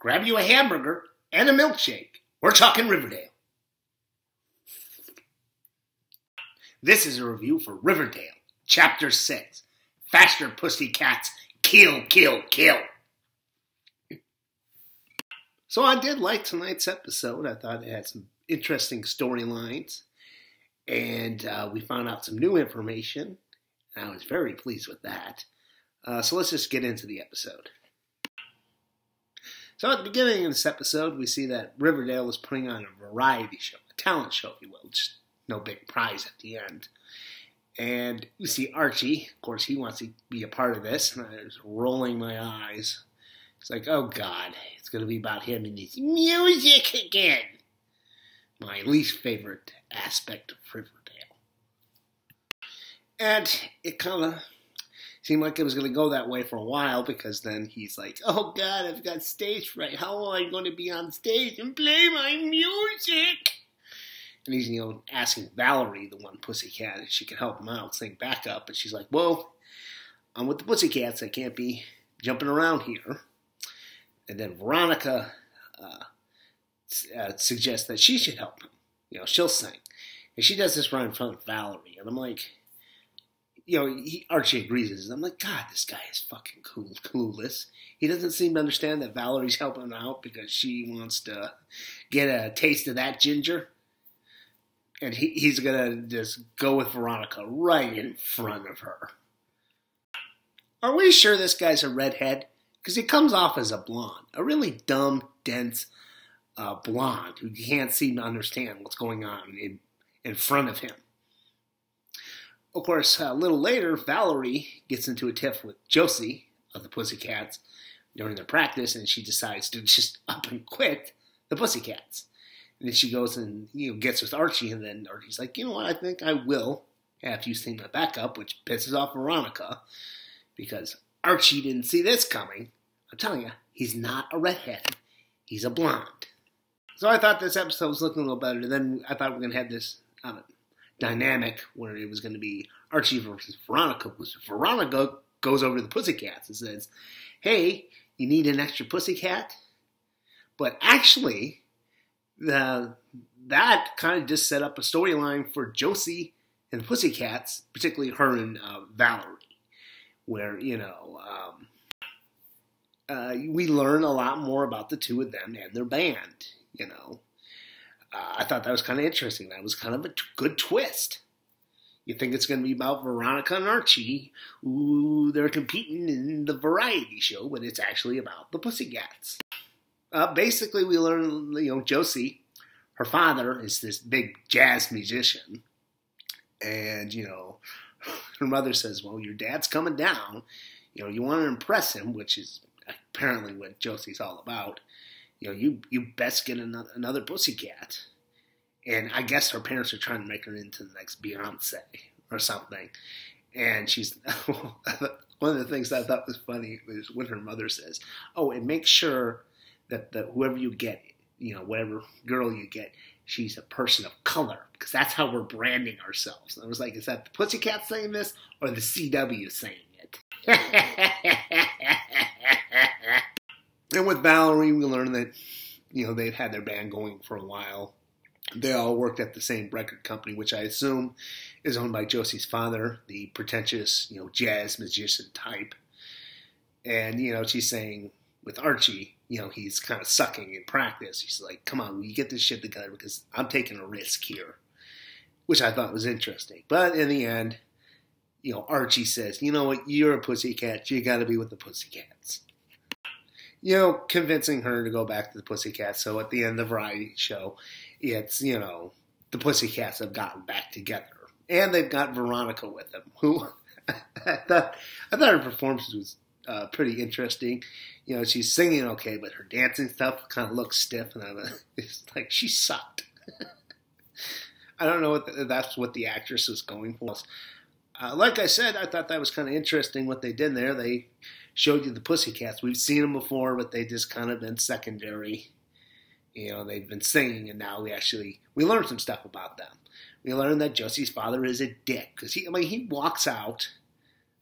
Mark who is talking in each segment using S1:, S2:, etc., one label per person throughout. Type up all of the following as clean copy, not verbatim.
S1: grab you a hamburger and a milkshake. We're talking Riverdale. This is a review for Riverdale, Chapter 6, Faster Pussycats, Kill, Kill, Kill. So I did like tonight's episode. I thought it had some interesting storylines, and we found out some new information, and I was very pleased with that. So let's just get into the episode. So at the beginning of this episode, we see that Riverdale is putting on a variety show, a talent show, if you will, just no big prize at the end. And you see Archie, of course, he wants to be a part of this, and I was rolling my eyes. It's like, oh God, it's going to be about him and his music again. My least favorite aspect of Riverdale. And it kind of seemed like it was going to go that way for a while, because then he's like, oh God, I've got stage fright. How am I going to be on stage and play my music? And he's, asking Valerie, the one Pussycat, if she could help him out, sing backup. And she's like, well, I'm with the Pussycats. I can't be jumping around here. And then Veronica suggests that she should help him. She'll sing. And she does this right in front of Valerie. And I'm like, Archie agrees with this. I'm like, God, this guy is fucking clueless. He doesn't seem to understand that Valerie's helping him out because she wants to get a taste of that ginger. And he's going to just go with Veronica right in front of her. Are we sure this guy's a redhead? Because he comes off as a blonde. A really dumb, dense blonde who can't seem to understand what's going on in front of him. Of course, a little later, Valerie gets into a tiff with Josie of the Pussycats during their practice, and she decides to just up and quit the Pussycats. And then she goes and gets with Archie, and then Archie's like, you know what, I think I will have you sing my backup, which pisses off Veronica, because Archie didn't see this coming. I'm telling you, he's not a redhead. He's a blonde. So I thought this episode was looking a little better. Then I thought we were going to have this dynamic where it was going to be Archie versus Veronica. Veronica goes over to the Pussycats and says, hey, you need an extra Pussycat? But actually, that kind of just set up a storyline for Josie and the Pussycats, particularly her and Valerie, where, we learn a lot more about the two of them and their band, I thought that was kind of interesting. That was kind of a good twist. You think it's going to be about Veronica and Archie. Ooh, they're competing in the variety show, but it's actually about the Pussycats. Basically, we learn, Josie, her father is this big jazz musician. And, her mother says, well, your dad's coming down. You want to impress him, which is apparently what Josie's all about. You best get another Pussycat. And I guess her parents are trying to make her into the next Beyonce or something. And she's, one of the things that I thought was funny was when her mother says, oh, and make sure that whoever you get, whatever girl you get, she's a person of color, because that's how we're branding ourselves. And I was like, is that the Pussycat saying this or the CW saying it? And with Valerie, we learned that, they'd had their band going for a while. They all worked at the same record company, which I assume is owned by Josie's father, the pretentious, jazz musician type. And, she's saying with Archie, he's kind of sucking in practice. He's like, come on, will you get this shit together, because I'm taking a risk here, which I thought was interesting. But in the end, Archie says, you know what, you're a Pussycat. You got to be with the Pussycats. Convincing her to go back to the Pussycats. So at the end of the variety show, it's, the Pussycats have gotten back together. And they've got Veronica with them, who I thought her performance was pretty interesting. She's singing okay, but her dancing stuff kind of looks stiff, and it's like she sucked. I don't know if that's what the actress was going for. Like I said, I thought that was kind of interesting what they did there. They showed you the Pussycats. We've seen them before, but they just kind of been secondary. They've been singing, and now we learned some stuff about them. We learned that Josie's father is a dick, because he walks out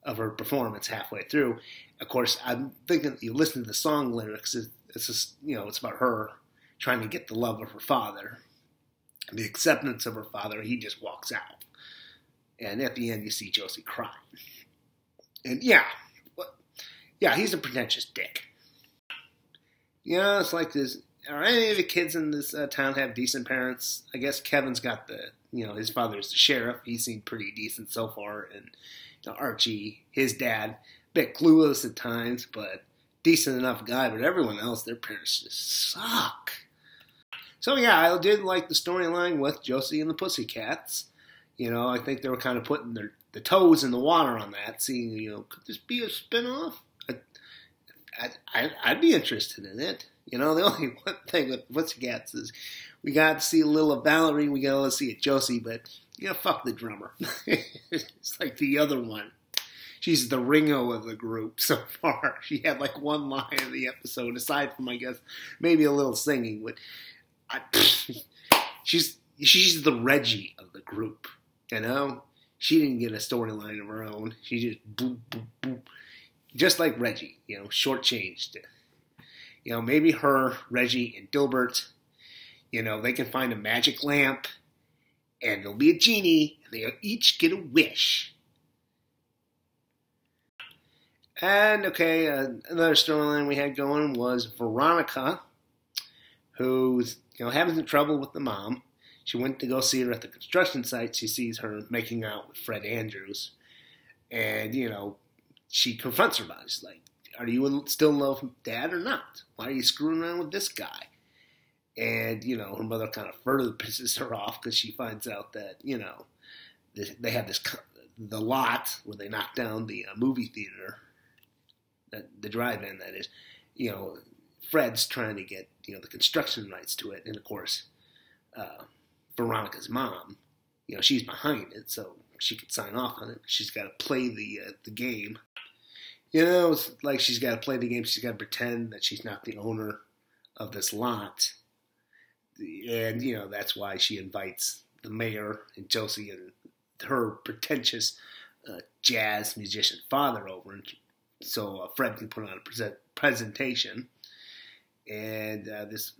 S1: of her performance halfway through. Of course, I'm thinking you listen to the song lyrics, It's just, it's about her trying to get the love of her father, the acceptance of her father. He just walks out. And at the end, you see Josie crying. And yeah, he's a pretentious dick. It's like this. Are any of the kids in this town have decent parents? I guess Kevin's got his father's the sheriff. He seemed pretty decent so far. And Archie, his dad, a bit clueless at times, but decent enough guy. But everyone else, their parents just suck. So yeah, I did like the storyline with Josie and the Pussycats. I think they were kind of putting the toes in the water on that, seeing, could this be a spinoff? I'd be interested in it. The only one thing with Pussycats is we got to see a little of Valerie, we got to see it Josie, but, fuck the drummer. It's like the other one. She's the Ringo of the group so far. She had like one line in the episode, aside from, I guess, maybe a little singing, but she's the Reggie of the group, She didn't get a storyline of her own. She just boop, boop, boop. Just like Reggie, shortchanged. Maybe her, Reggie, and Dilbert, they can find a magic lamp, and there'll be a genie, and they'll each get a wish. And, okay, another storyline we had going was Veronica, who's, having some trouble with the mom. She went to go see her at the construction site. She sees her making out with Fred Andrews. And, she confronts her about it. She's like, are you still in love with Dad or not? Why are you screwing around with this guy? And, her mother kind of further pisses her off because she finds out that, they have the lot where they knocked down the movie theater, the drive-in, that is. Fred's trying to get, the construction rights to it. And, of course, Veronica's mom, she's behind it, so she could sign off on it. She's got to play the game. It's like she's got to play the game. She's got to pretend that she's not the owner of this lot. And, that's why she invites the mayor and Josie and her pretentious jazz musician father over. And so Fred can put on a presentation. And the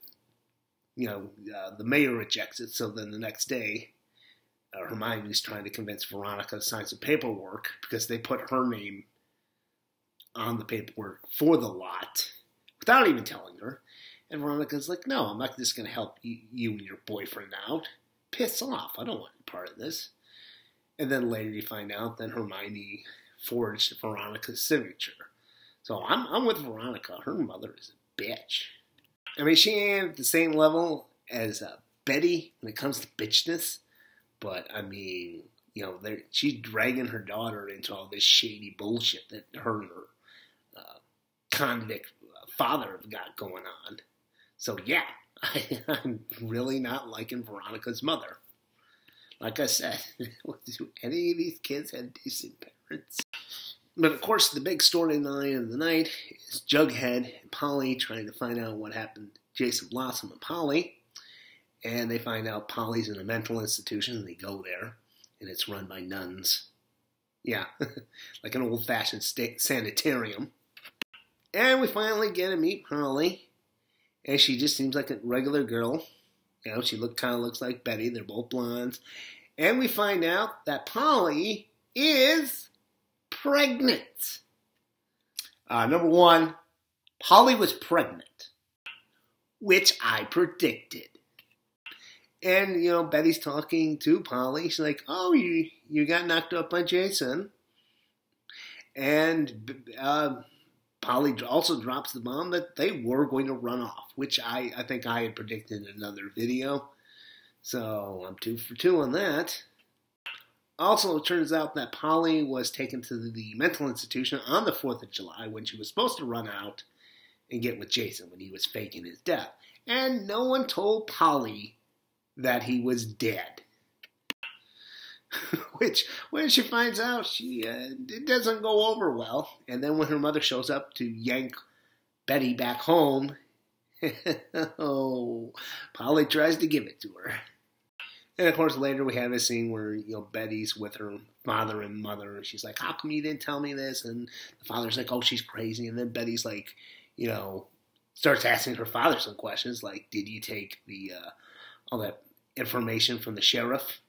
S1: mayor rejects it. So then the next day, Hermione's trying to convince Veronica to sign some paperwork because they put her name on the paperwork for the lot without even telling her. And Veronica's like, no, I'm not just going to help you and your boyfriend out. Piss off. I don't want any part of this. And then later you find out that Hermione forged Veronica's signature. So I'm with Veronica. Her mother is a bitch. I mean, she ain't at the same level as Betty when it comes to bitchness. But, I mean, she's dragging her daughter into all this shady bullshit that her and her convict father have got going on. So, yeah, I'm really not liking Veronica's mother. Like I said, do any of these kids have decent parents? But, of course, the big storyline of the night is Jughead and Polly trying to find out what happened to Jason Blossom and Polly. And they find out Polly's in a mental institution, and they go there, and it's run by nuns. Yeah, like an old-fashioned sanitarium. And we finally get to meet Polly, and she just seems like a regular girl. She kind of looks like Betty. They're both blondes. And we find out that Polly is pregnant. Number one, Polly was pregnant, which I predicted. And, Betty's talking to Polly. She's like, oh, you got knocked up by Jason. And Polly also drops the bomb that they were going to run off, which I think I had predicted in another video. So I'm 2 for 2 on that. Also, it turns out that Polly was taken to the mental institution on the 4th of July when she was supposed to run out and get with Jason when he was faking his death. And no one told Polly that he was dead. Which, when she finds out, it doesn't go over well. And then when her mother shows up to yank Betty back home, oh, Polly tries to give it to her. And of course, later we have a scene where, Betty's with her father and mother, and she's like, how come you didn't tell me this? And the father's like, oh, she's crazy. And then Betty's like, starts asking her father some questions, like, did you take all that information from the sheriff?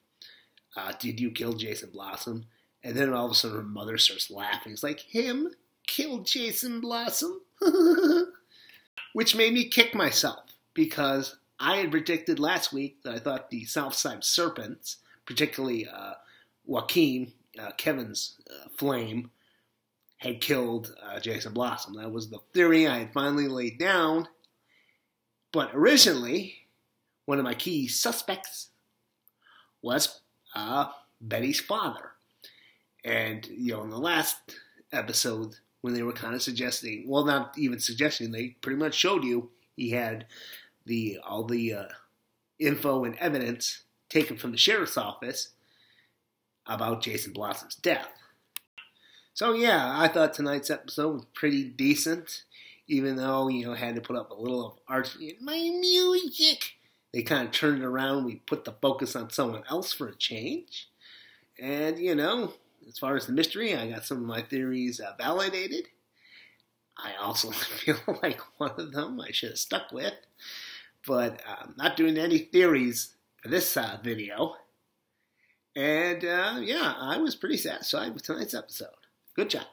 S1: Did you kill Jason Blossom? And then all of a sudden her mother starts laughing. It's like, him killed Jason Blossom? Which made me kick myself, because I had predicted last week that I thought the Southside Serpents, particularly Joaquin, Kevin's flame, had killed Jason Blossom. That was the theory I had finally laid down. But originally, one of my key suspects was Betty's father. And, in the last episode, when they were kind of suggesting, well, not even suggesting, they pretty much showed you he had all the info and evidence taken from the sheriff's office about Jason Blossom's death. So yeah, I thought tonight's episode was pretty decent, even though, had to put up a little of art in my music. They kind of turned it around. We put the focus on someone else for a change. And, as far as the mystery, I got some of my theories validated. I also feel like one of them I should have stuck with. But I'm not doing any theories for this video. And, I was pretty satisfied with tonight's episode. Good job.